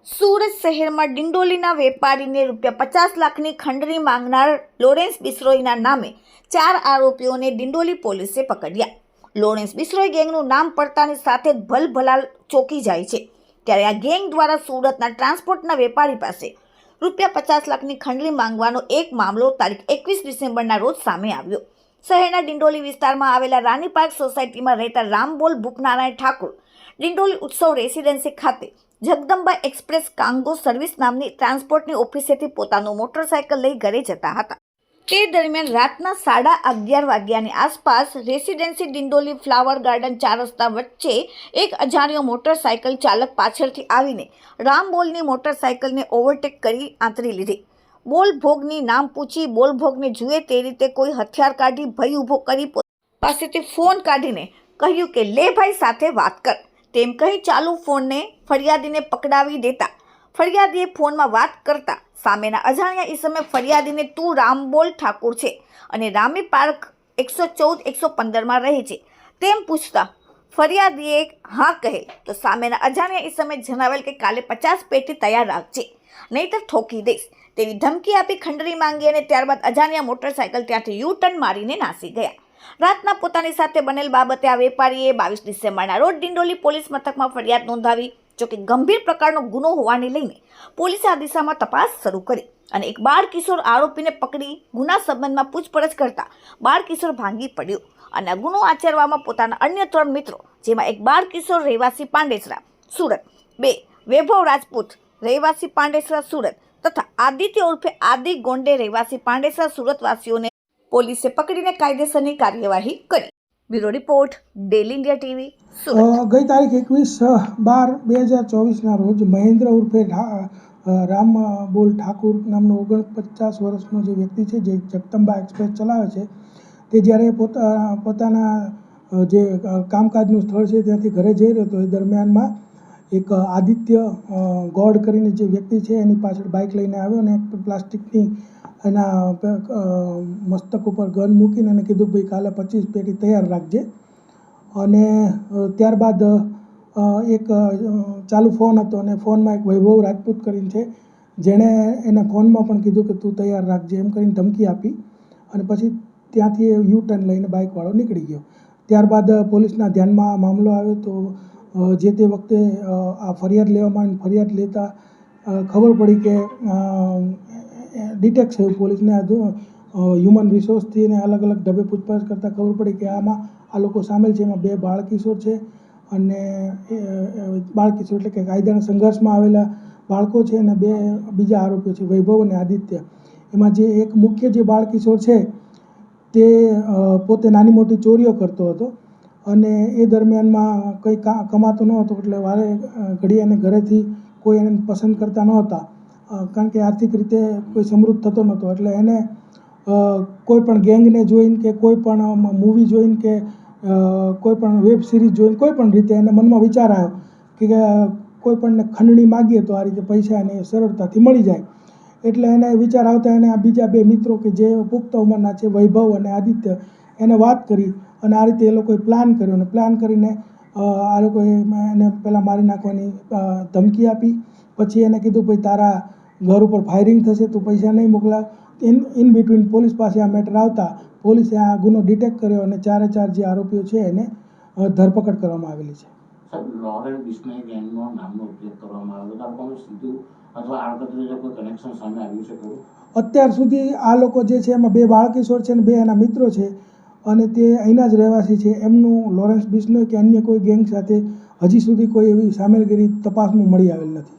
સુરત શહેરમાં ડિંડોલીના વેપારીને ₹50 લાખની ખંડણી માંગનાર લોરેન્સ બિશ્નોઈના નામે 4 આરોપીઓને ડિંડોલી પોલીસે પકડ્યા. લોરેન્સ બિશ્નોઈ ગેંગનું નામ પડતાની સાથે જ ભલભલા ચોંકી જાય છે. ત્યારે આ ગેંગ દ્વારા સુરતના ટ્રાન્સપોર્ટના વેપારી પાસે ₹50 લાખની ખંડણી માંગવાનો એક મામલો તારીખ 21 ડિસેમ્બરના રોજ સામે આવ્યો. શહેરના ડિંડોલી વિસ્તારમાં આવેલા રાની પાર્ક સોસાયટીમાં રહેતા રામબોલ ભૂપનારાયણ ઠાકુર ડિંડોલી ઉત્સવ રેસિડેન્સી ખાતે જગદંબા એક્સપ્રેસ કાંગો સર્વિસ નામની ટ્રાન્સપોર્ટની ઓફિસેથી પોતાનું મોટરસાયકલ લઈ ઘરે જતા હતા. તે દરમિયાન રાતના 11:30 વાગ્યાની આસપાસ રેસિડેન્સી ડિંડોલી ફ્લાવર ગાર્ડન 4 રસ્તા વચ્ચે એક અજાણ્યો મોટરસાયકલ ચાલક પાછળથી આવીને રામબોલની મોટરસાયકલને ઓવરટેક કરી આંતરી લીધી. બોલ ભોગની નામ પૂછી બોલ ભોગને જુએ તે રીતે કોઈ હથિયાર કાઢી ભય ઊભો કરી પાસેથી ફોન કાઢીને કહ્યું કે લે ભાઈ સાથે વાત કર તેમ કહી ચાલુ ફોનને ફરિયાદીને પકડાવી દેતા ફરિયાદીએ ફોનમાં વાત કરતા સામેના અજાણ્યા ઈસમે ફરિયાદીને તું રામબોલ ઠાકુર છે અને રામી પાર્ક 114-115માં રહે છે તેમ પૂછતા ફરિયાદીએ હા કહે તો સામેના અજાણ્યા ઈસમે જણાવેલ કે કાલે 50 પેટી તૈયાર રાખજે નહીંતર ઠોકી દઈશ તેવી ધમકી આપી ખંડણી માંગી અને ત્યારબાદ અજાણ્યા મોટરસાયકલ ત્યાંથી યુ ટર્ન મારીને નાસી ગયા. રાતના પોતાની સાથે બનેલ બાબતે આ વેપારીએ 22 ડિસેમ્બરના રોજ ડિંડોલી પોલીસ મથકમાં ફરિયાદ નોંધાવી. જોકે ગંભીર પ્રકારનો ગુનો હોવાને લઈને પોલીસે આ દિશામાં તપાસ શરૂ કરી અને એક બાળ કિશોર આરોપીને પકડી ગુના સંબંધમાં પૂછપરછ કરતા બાળ કિશોર ભાંગી પડ્યો અને આ ગુનો આચરવામાં પોતાના અન્ય 3 મિત્રો જેમાં એક બાળ કિશોર રહેવાસી પાંડેસરા સુરત, 2 વૈભવ રાજપૂત રહેવાસી પાંડેસરા સુરત તથા આદિત્ય ઉર્ફે આદિ ગોંડે રહેવાસી પાંડેસરા સુરતવાસીઓને પોલીસે પકડીને કાયદેસરની કાર્યવાહી કરી. Bureau report, daily India TV, Surat. ગઈ તારીખ 21/12/2024ના રોજ મહેન્દ્ર ઉર્ફે રામબોલ ઠાકુર નામનો 49 વર્ષનો જે વ્યક્તિ છે જે જગદંબા એક્સપ્રેસ ચલાવે છે તે જ્યારે પોતાના જે કામકાજનું સ્થળ છે ત્યાંથી ઘરે જઈ રહ્યો હતો એ દરમિયાનમાં એક આદિત્ય ગોડ કરીને જે વ્યક્તિ છે એની પાછળ બાઇક લઈને આવ્યો અને પ્લાસ્ટિકની એના મસ્તક ઉપર ગન મૂકીને એને કીધું ભાઈ કાલે 25 પેટી તૈયાર રાખજે. અને ત્યારબાદ એક ચાલુ ફોન હતો અને ફોનમાં એક વૈભવ રાજપૂત કરીને છે જેણે એને ફોનમાં પણ કીધું કે તું તૈયાર રાખજે એમ કરીને ધમકી આપી અને પછી ત્યાંથી યુ ટર્ન લઈને બાઇકવાળો નીકળી ગયો. ત્યારબાદ પોલીસના ધ્યાનમાં આ મામલો આવ્યો તો જે તે વખતે આ ફરિયાદ લેવામાં આવી. ફરિયાદ લેતા ખબર પડી કે ડિટેક્ટ થયું પોલીસને હ્યુમન રિસોર્સથી અને અલગ અલગ ઢબે પૂછપરછ કરતાં ખબર પડી કે આમાં આ લોકો સામેલ છે. એમાં 2 બાળકિશોર છે અને બાળકિશોર એટલે કે કાયદાના સંઘર્ષમાં આવેલા બાળકો છે અને 2 બીજા આરોપીઓ છે વૈભવ અને આદિત્ય. એમાં જે એક મુખ્ય જે બાળકિશોર છે તે પોતે નાની મોટી ચોરીઓ કરતો હતો અને એ દરમિયાનમાં કંઈ કમાતો ન હતો એટલે વારે ઘડી એને ઘરેથી કોઈ એને પસંદ કરતા નહોતા કારણ કે આર્થિક રીતે કોઈ સમૃદ્ધ થતો નહોતો એટલે એને કોઈ પણ ગેંગને જોઈને કે કોઈ પણ મૂવી જોઈને કે કોઈ પણ વેબ સિરીઝ જોઈને કોઈ પણ રીતે એને મનમાં વિચાર આવ્યો કે કોઈ પણને ખંડણી માગીએ તો આ રીતે પૈસા એને સરળતાથી મળી જાય. એટલે એને વિચાર આવતા એને આ બીજા 2 મિત્રો કે જે પુખ્ત ઉંમરના છે વૈભવ અને આદિત્ય એને વાત કરી અને આ રીતે એ લોકોએ પ્લાન કર્યો અને પ્લાન કરીને આ લોકોએ એને પહેલાં મારી નાખવાની ધમકી આપી. પછી એને કીધું ભાઈ તારા ઘર ઉપર ફાયરિંગ થશે તું પૈસા નહીં મોકલાવ. ઇન બિટવીન પોલીસ પાસે આ મેટર આવતા પોલીસે આ ગુનો ડિટેક્ટ કર્યો અને 4 જે આરોપીઓ છે એને ધરપકડ કરવામાં આવેલી છે. લોરેન્સ બિશ્નોઈ ગેંગનો નામનો ઉપયોગ કરવામાં આવ્યો તો આપણને સીધું અથવા આડકતરી કોઈ કનેક્શન સામે આવ્યું છે ખરું? અત્યાર સુધી આ લોકો જે છે એમાં 2 બાળકિશોર છે અને 2 એના મિત્રો છે અને તે અહીંના જ રહેવાસી છે. એમનું લોરેન્સ બિશ્નોઈ કે અન્ય કોઈ ગેંગ સાથે હજી સુધી કોઈ એવી સામેલગીરી તપાસમાં મળી આવેલ નથી.